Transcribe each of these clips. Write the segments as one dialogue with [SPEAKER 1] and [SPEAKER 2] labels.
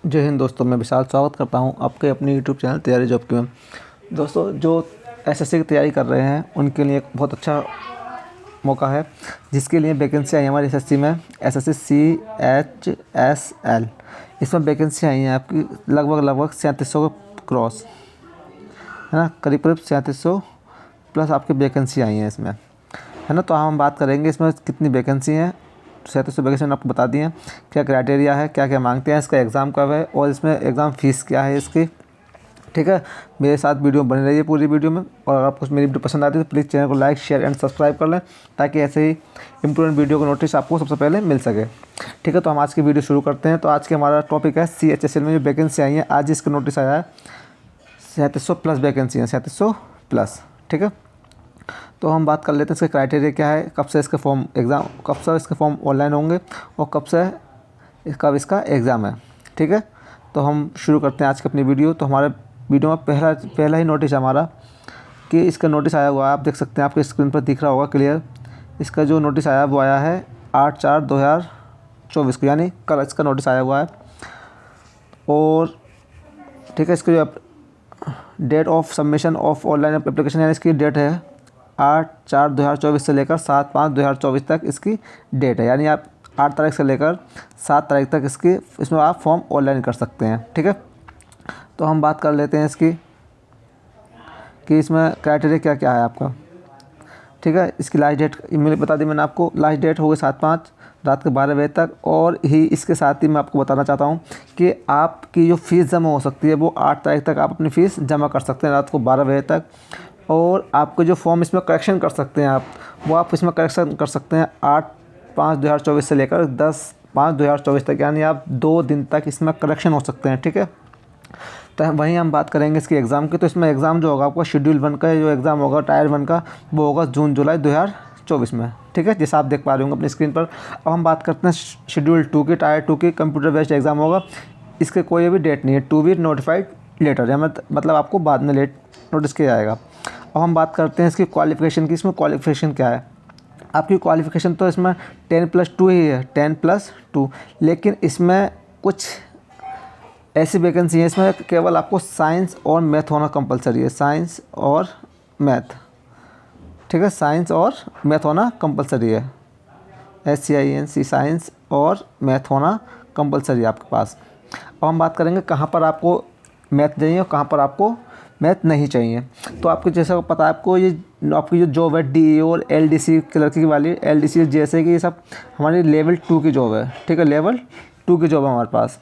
[SPEAKER 1] जय हिंद दोस्तों, मैं विशाल स्वागत करता हूं आपके अपने यूट्यूब चैनल तैयारी जॉब की में। दोस्तों, जो एसएससी की तैयारी कर रहे हैं उनके लिए एक बहुत अच्छा मौका है, जिसके लिए वैकेंसी आई है हमारी एसएससी में। एसएससी CHSL इसमें वैकेंसी आई हैं आपकी लगभग 3700 क्रॉस, है ना। करीब 3700 प्लस आपकी वैकेंसी आई हैं इसमें, है ना। तो हम बात करेंगे इसमें कितनी वैकेंसी हैं। 3700 वैकेंसी मैंने आपको बता दी हैं, क्या क्राइटेरिया है, क्या क्या मांगते हैं, इसका एग्ज़ाम कब है और इसमें एग्ज़ाम फ़ीस क्या है इसकी। ठीक है, मेरे साथ वीडियो बनी रही है पूरी वीडियो में। और अगर आपको मेरी वीडियो पसंद आती है तो प्लीज़ चैनल को लाइक, शेयर एंड सब्सक्राइब कर लें, ताकि ऐसे ही इम्प्रूवमेंट वीडियो का नोटिस आपको सबसे पहले मिल सके। ठीक है, तो हम आज की वीडियो शुरू करते हैं। तो आज के हमारा टॉपिक है CHSL में जो वैकेंसी आई है। आज इसका नोटिस आया है 3700 प्लस वैकेंसी है, 3700 प्लस। ठीक है, तो हम बात कर लेते हैं इसका क्राइटेरिया क्या है, कब से इसके फॉर्म ऑनलाइन होंगे और कब इसका एग्ज़ाम है। ठीक है, तो हम शुरू करते हैं आज की अपनी वीडियो। तो हमारे वीडियो में पहला ही नोटिस है हमारा कि इसका नोटिस आया हुआ है। आप देख सकते हैं, आपके स्क्रीन पर दिख रहा होगा क्लियर। इसका जो नोटिस आया वो आया है 8/4/2024 को, यानी कल इसका नोटिस आया हुआ है। और ठीक है, इसकी जो date of submission of online application, यानी इसकी डेट है 8/4/2024 से लेकर 7/5/2024 तक इसकी डेट है। यानी आप 8 तारीख से लेकर 7 तारीख तक इसमें आप फॉर्म ऑनलाइन कर सकते हैं। ठीक है, तो हम बात कर लेते हैं इसकी कि इसमें क्राइटेरिया क्या क्या है आपका। ठीक है, इसकी लास्ट डेट मैंने बता दी, मैंने आपको लास्ट डेट होगी 7/5 रात के 12 बजे तक। और ही इसके साथ ही मैं आपको बताना चाहता हूँ कि आपकी जो फ़ीस जमा हो सकती है वो 8 तारीख तक आप अपनी फ़ीस जमा कर सकते हैं, रात को 12 बजे तक। और आपके जो फॉर्म इसमें करेक्शन कर सकते हैं आप इसमें करेक्शन कर सकते हैं 8/5/2024 से लेकर 10/5/2024 तक, यानी आप 2 दिन तक इसमें करेक्शन हो सकते हैं। ठीक है, तो वहीं हम बात करेंगे इसके एग्ज़ाम की। तो इसमें एग्ज़ाम जो होगा आपका शेड्यूल 1 का जो एग्ज़ाम होगा, टायर 1 का, वो होगा जून-जुलाई 2024 में। ठीक है, जैसा आप देख पा रहे होंगे अपनी स्क्रीन पर। अब हम बात करते हैं शेड्यूल 2 की। टायर 2 की कंप्यूटर बेस्ड एग्ज़ाम होगा। इसके कोई भी डेट नहीं है, टू बी नोटिफाइड लेटर, या मतलब आपको बाद में नोटिस किया जाएगा। अब हम बात करते हैं इसकी क्वालिफ़िकेशन की। इसमें क्वालिफ़िकेशन क्या है आपकी? क्वालिफ़िकेशन तो इसमें 10+2 ही है, 10+2। लेकिन इसमें कुछ ऐसी वैकेंसी है, इसमें केवल आपको साइंस और मैथ होना कंपलसरी है। साइंस और मैथ, ठीक है, साइंस और मैथ होना कंपलसरी है। SCINC, साइंस और मैथ होना कंपलसरी है आपके पास। अब हम बात करेंगे कहाँ पर आपको मैथ चाहिए और कहाँ पर आपको मैथ नहीं चाहिए। तो आपको जैसा पता है, आपकी जो जॉब है DEO और LDC क्लर्क वाली, LDC जैसे कि ये सब हमारी लेवल 2 की जॉब है। ठीक है, लेवल 2 की जॉब है हमारे पास।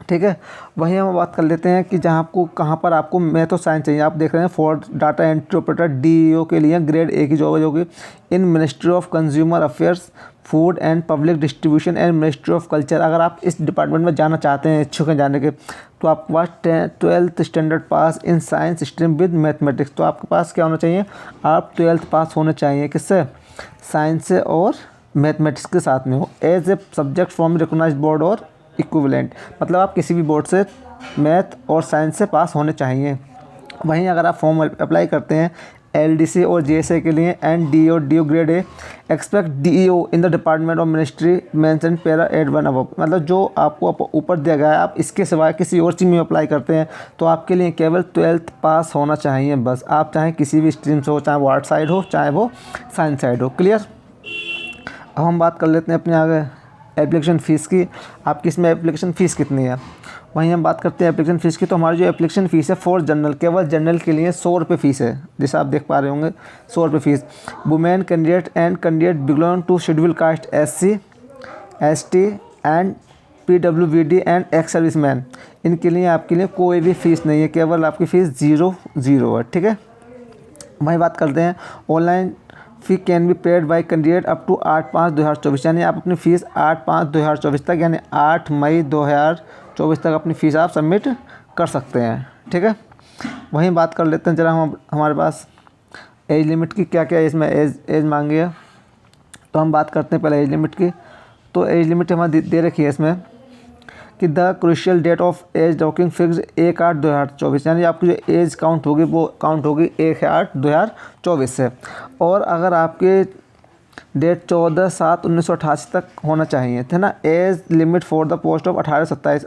[SPEAKER 1] ठीक है, वहीं हम बात कर लेते हैं कि कहाँ पर आपको मैथ और साइंस चाहिए। आप देख रहे हैं for data entry operator DEO के लिए ग्रेड A की जॉब है, जो कि इन ministry of consumer affairs, food and public distribution and ministry of culture. अगर आप इस डिपार्टमेंट में जाना चाहते हैं, इच्छुक हैं जाने के, तो आपके पास 12th standard pass in science stream with mathematics. तो आपके पास क्या होना चाहिए? आप 12th पास होने चाहिए, किससे? साइंस से और मैथमेटिक्स के साथ में हो, as a subject from recognised board और इक्विवेलेंट। मतलब आप किसी भी बोर्ड से मैथ और साइंस से पास होने चाहिए। वहीं अगर आप फॉर्म अप्लाई करते हैं LDC और JSA के लिए and DEO grade A, expect DEO in the department of ministry mention para 8(1) above. मतलब जो आपको ऊपर दिया गया है, आप इसके सिवाय किसी और चीज़ में अप्लाई करते हैं तो आपके लिए केवल 12th पास होना चाहिए बस। आप चाहे किसी भी स्ट्रीम से हो, चाहे वो आर्ट साइड हो, चाहे वो साइंस साइड हो। क्लियर? अब हम बात कर लेते हैं अपने आगे एप्लीकेशन फ़ीस की। आपकी इसमें एप्लीकेशन फ़ीस कितनी है? वहीं हम बात करते हैं एप्लीकेशन फ़ीस की। तो हमारी जो एप्लीकेशन फ़ीस है फॉर जनरल, केवल जनरल के लिए 100 रुपये फ़ीस है, जैसे आप देख पा रहे होंगे 100 रुपये fees. Women candidate and candidate belong to schedule caste SC ST and PWD and ex serviceman, इनके लिए आपके लिए कोई भी फ़ीस नहीं है, केवल आपकी फ़ीस 0 है। ठीक है, वहीं बात करते हैं online fee can be paid by candidate up to 8/5/2024, यानी आप अपनी फ़ीस 8/5/2024 तक, यानी 8 मई 2024 तक अपनी फ़ीस आप सबमिट कर सकते हैं। ठीक है, वहीं बात कर लेते हैं जरा हमारे पास एज लिमिट की, क्या क्या इसमें एज मांगी है। तो हम बात करते हैं पहले एज लिमिट की। तो एज लिमिट हमारी दे रखी है इसमें कि the crucial date of age docking fix 1/8/2024, यानी आपकी जो एज काउंट होगी वो काउंट होगी 1/8/2024 से। और अगर आपके डेट 14/7/1988 तक होना चाहिए थे ना। Age limit for the post of 18 से 27,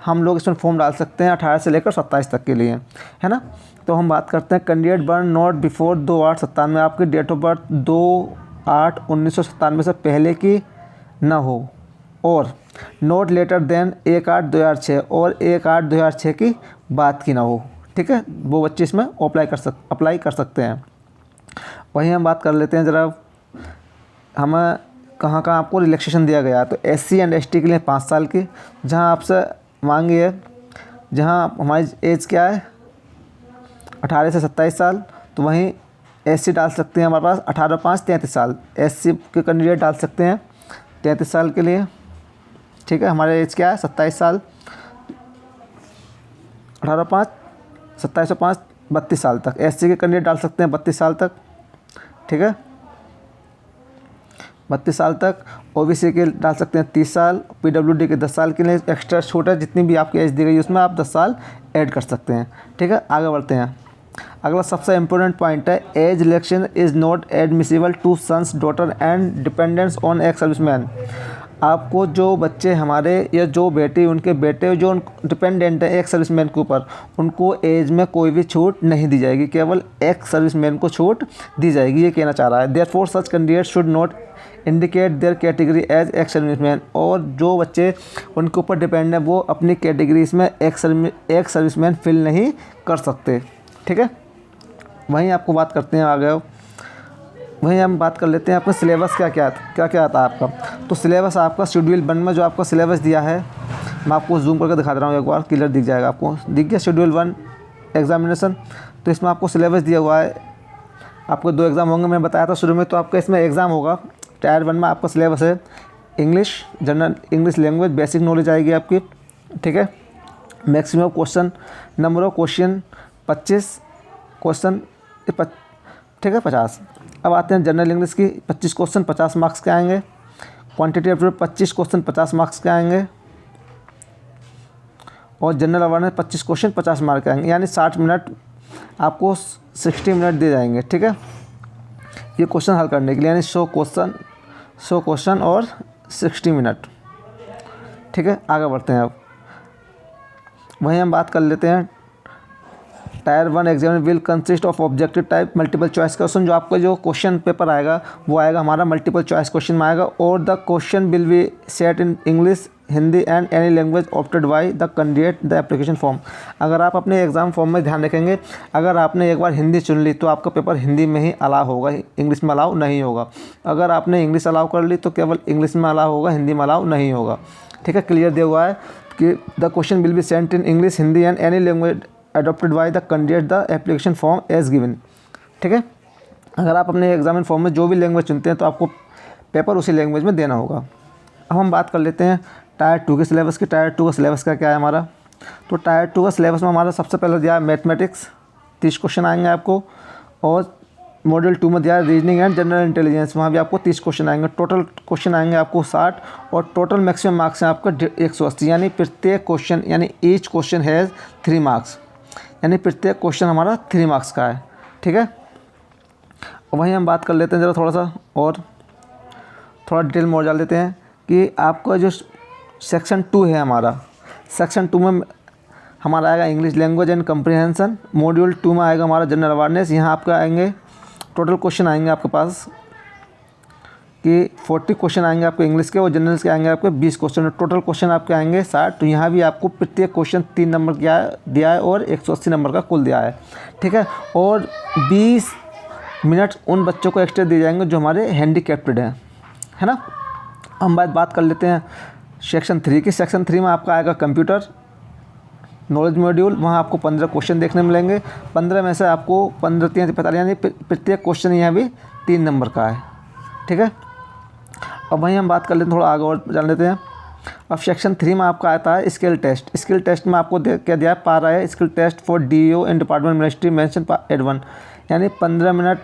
[SPEAKER 1] हम लोग इसमें फॉर्म डाल सकते हैं 18 से लेकर 27 तक के लिए, है ना। तो हम बात करते हैं कैंडिडेट बर्न नॉट बिफोर 2/8/97, आपकी डेट ऑफ बर्थ 2/8/1997 से पहले की ना हो, और नॉट लेटर देन 1/8/2006 और 1/8/2006 की बात की ना हो, ठीक है। वो बच्चे इसमें अप्लाई कर सकते हैं। वहीं हम बात कर लेते हैं ज़रा, हमें कहाँ कहाँ आपको रिलैक्सेशन दिया गया है। तो SC एंड ST के लिए 5 साल की, जहाँ आपसे मांगी है, जहाँ हमारी एज क्या है 18 से 27 साल, तो वहीं SC डाल सकते हैं हमारे पास 18/5 33 साल, SC के कैंडिडेट डाल सकते हैं 33 साल के लिए, ठीक है। हमारे एज क्या है 27 साल, 18/5 27/5 32 साल तक। SC के कैंडिडेट डाल सकते हैं 32 साल तक, ठीक है, 32 साल तक। OBC के डाल सकते हैं 30 साल, PWD के 10 साल के लिए एक्स्ट्रा छूट है, जितनी भी आपकी एज दी गई उसमें आप 10 साल ऐड कर सकते हैं, ठीक है। आगे बढ़ते हैं। अगला सबसे इम्पोर्टेंट पॉइंट है, age relaxation is not admissible to sons daughter and dependents on ex serviceman. आपको जो बच्चे हमारे या जो बेटे, उनके बेटे जो डिपेंडेंट है एक्स सर्विसमैन के ऊपर, उनको एज में कोई भी छूट नहीं दी जाएगी, केवल एक्स सर्विसमैन को छूट दी जाएगी, ये कहना चाह रहा है। Therefore such candidate should not indicate their category as ex serviceman, और जो बच्चे उनके ऊपर डिपेंड है वो अपनी कैटेगरी इसमें एक्स सर्विसमैन फिल नहीं कर सकते, ठीक है। वहीं आपको बात करते हैं आगे, वहीं हम बात कर लेते हैं आपका सिलेबस क्या क्या आता है आपका। तो सिलेबस आपका शेड्यूल 1 में जो आपका सिलेबस दिया है, मैं आपको जूम करके दिखा दे रहा हूँ, एक बार क्लियर दिख जाएगा आपको। दिख गया शेड्यूल 1 एग्जामिनेशन। तो इसमें आपको सिलेबस दिया हुआ है, आपको 2 एग्ज़ाम होंगे, मैं बताया था शुरू में। तो आपका इसमें एग्ज़ाम होगा, टायर 1 में आपका सिलेबस है English, general English language, basic knowledge आएगी आपकी, ठीक है। Maximum question, number of question 25 question, ठीक है, 50। अब आते हैं जनरल इंग्लिश की, 25 क्वेश्चन 50 मार्क्स के आएंगे। क्वांटिटी एप्टीट्यूड 25 क्वेश्चन 50 मार्क्स के आएंगे, और जनरल अवेयरनेस 25 क्वेश्चन 50 मार्क के आएंगे, यानी 60 मिनट आपको 60 मिनट दिए जाएंगे, ठीक है, ये क्वेश्चन हल करने के लिए, यानी 100 क्वेश्चन और 60 मिनट, ठीक है। आगे बढ़ते हैं। अब वहीं हम बात कर लेते हैं, tyre 1 exam will consist of objective type multiple choice question. जो आपका जो क्वेश्चन पेपर आएगा वो आएगा हमारा मल्टीपल चॉइस क्वेश्चन में आएगा, और the question will be set in English, Hindi and any language opted by the candidate the application form. अगर आप अपने एग्ज़ाम फॉर्म में ध्यान रखेंगे, अगर आपने एक बार हिंदी चुन ली तो आपका पेपर हिंदी में ही अलाउ होगा, इंग्लिश में अलाउ नहीं होगा। अगर आपने इंग्लिश अलाउ कर ली तो केवल इंग्लिश में अलाउ होगा, हिंदी में अलाउ नहीं होगा, ठीक है। क्लियर दिया हुआ है कि the question will be sent in English, Hindi and any language adopted by the candidate the application form as given, ठीक है। अगर आप अपने एग्जामिन फॉर्म में जो भी लैंग्वेज चुनते हैं तो आपको पेपर उसी लैंग्वेज में देना होगा। अब हम बात कर लेते हैं टायर 2 के सिलेबस की। टायर 2 का सिलेबस क्या है हमारा। तो टायर 2 का सिलेबस में हमारा सबसे पहले दिया है मैथमेटिक्स, 30 क्वेश्चन आएंगे आपको, और मॉड्यूल 2 में दिया है रीजनिंग एंड जनरल इंटेलिजेंस, वहाँ भी आपको 30 क्वेश्चन आएंगे। टोटल क्वेश्चन आएंगे आपको 60, और टोटल मैक्सिमम मार्क्स हैं आपका 180, यानी प्रत्येक क्वेश्चन, यानी ईच क्वेश्चन हैज़ 3 मार्क्स, यानी प्रत्येक क्वेश्चन हमारा 3 मार्क्स का है, ठीक है। वहीं हम बात कर लेते हैं ज़रा थोड़ा डिटेल में और डाल देते हैं कि आपका जो सेक्शन 2 है हमारा, सेक्शन 2 में हमारा आएगा English language and comprehension. Module 2 में आएगा हमारा जनरल अवेयरनेस। यहाँ आपका आएंगे टोटल क्वेश्चन आएंगे आपके पास कि 40 क्वेश्चन आएंगे आपके इंग्लिश के, और जनरल के आएंगे आपके 20 क्वेश्चन, टोटल क्वेश्चन आपके आएंगे 60। तो यहाँ भी आपको प्रत्येक क्वेश्चन 3 नंबर का दिया है और 180 नंबर का कुल दिया है, ठीक है। और 20 मिनट उन बच्चों को एक्स्ट्रा दिए जाएंगे जो हमारे हैंडीकैप्टेड हैं, है ना। हम बात कर लेते हैं सेक्शन 3 की। सेक्शन 3 में आपका आएगा कंप्यूटर नॉलेज मॉड्यूल। वहाँ आपको 15 क्वेश्चन देखने मिलेंगे। 15 में से आपको 15 3 45, यानी प्रत्येक क्वेश्चन यहाँ भी 3 नंबर का है, ठीक है। अब वहीं हम बात कर लेते हैं, थोड़ा आगे और जान लेते हैं। अब सेक्शन 3 में आपका आता है स्किल टेस्ट। स्किल टेस्ट में आपको क्या दिया है, पारा है skill test for DO in department ministry mentioned 1, यानी 15 मिनट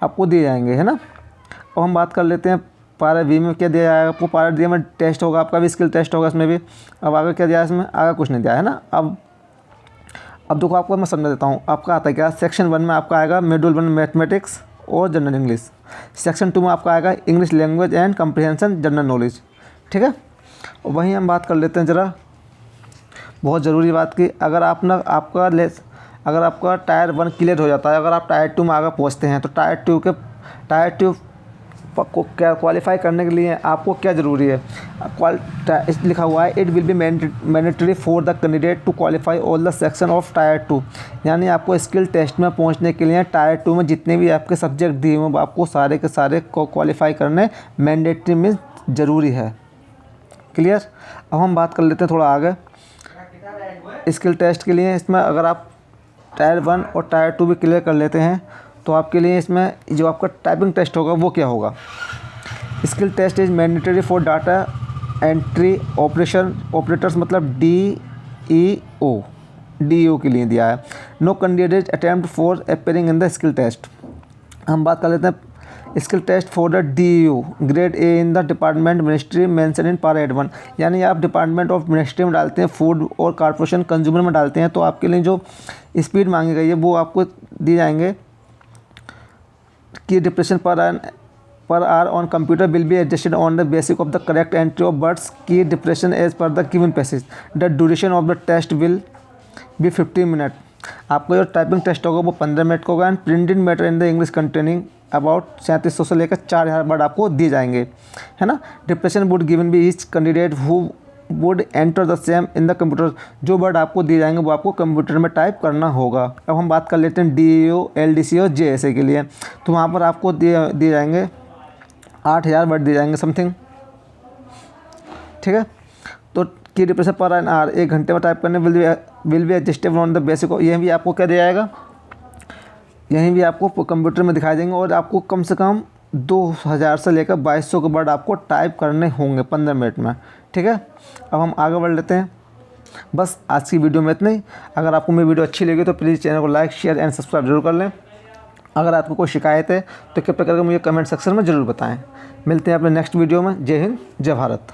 [SPEAKER 1] आपको दिए जाएंगे, है ना। अब हम बात कर लेते हैं पारा B में क्या दिया जाएगा आपको। पारा D में टेस्ट होगा आपका भी, स्किल टेस्ट होगा इसमें भी। अब आगे क्या दिया है इसमें, आगे कुछ नहीं दिया है ना। अब देखो आपको मैं समझा देता हूँ। आपका आता है क्या, सेक्शन 1 में आपका आएगा मॉड्यूल 1 मैथमेटिक्स और जनरल इंग्लिश। सेक्शन 2 में आपका आएगा English language and comprehension general knowledge, ठीक है। और वहीं हम बात कर लेते हैं ज़रा बहुत ज़रूरी बात की, अगर अगर आपका टायर 1 क्लियर हो जाता है, अगर आप टायर 2 में आगे पहुँचते हैं तो टायर 2 को क्या क्वालिफाई करने के लिए आपको क्या ज़रूरी है। लिखा हुआ है it will be mandatory for the candidate to qualify all the section of tier 2, यानी आपको स्किल टेस्ट में पहुंचने के लिए टायर 2 में जितने भी आपके सब्जेक्ट दिए हुए आपको सारे के सारे को क्वालिफाई करने मैंडेटरी में ज़रूरी है। क्लियर। अब हम बात कर लेते हैं थोड़ा आगे स्किल टेस्ट के लिए। इसमें अगर आप टायर 1 और टायर 2 भी क्लियर कर लेते हैं तो आपके लिए इसमें जो आपका टाइपिंग टेस्ट होगा वो क्या होगा। Skill test is mandatory for data entry operators, मतलब DEO के लिए दिया है। No candidate attempt for appearing in the skill test. हम बात कर लेते हैं skill test for the DEO grade A in the department ministry mention in para 1, यानी आप डिपार्टमेंट ऑफ मिनिस्ट्री में डालते हैं, फूड और कॉर्पोरेशन कंज्यूमर में डालते हैं, तो आपके लिए जो स्पीड मांगी गई है वो आपको दी जाएंगे कि depression per hour on computer will be adjusted on the basis of the correct entry of words key depression as per the given passage. The duration of the test will be 15 minutes. आपका जो typing test होगा वो 15 minute का होगा। And printed matter in the English containing about 3700 से लेकर 4000 word आपको दिए जाएंगे, है ना। Depression would given be each candidate who would enter the same in the computer, जो वर्ड आपको दिए जाएंगे वो आपको कंप्यूटर में टाइप करना होगा। अब हम बात कर लेते हैं DEO LDC और JSA के लिए, तो वहाँ पर आपको दिए जाएंगे 8000 वर्ड दिए जाएंगे समथिंग, ठीक है। तो की डिप्रेशन पर एन आवर 1 घंटे में टाइप करने will be adjustable on the basic. यहीं भी आपको क्या दिया जाएगा, यहीं भी आपको कंप्यूटर में दिखाई देंगे और आपको कम से कम 2000 से लेकर 2200 के वर्ड आपको टाइप करने होंगे 15 मिनट में, ठीक है। अब हम आगे बढ़ लेते हैं। बस आज की वीडियो में इतना ही। अगर आपको मेरी वीडियो अच्छी लगी तो प्लीज़ चैनल को लाइक शेयर एंड सब्सक्राइब जरूर कर लें। अगर आपको कोई शिकायत है तो कृपया करके मुझे कमेंट सेक्शन में ज़रूर बताएं। मिलते हैं अपने नेक्स्ट वीडियो में। जय हिंद, जय भारत।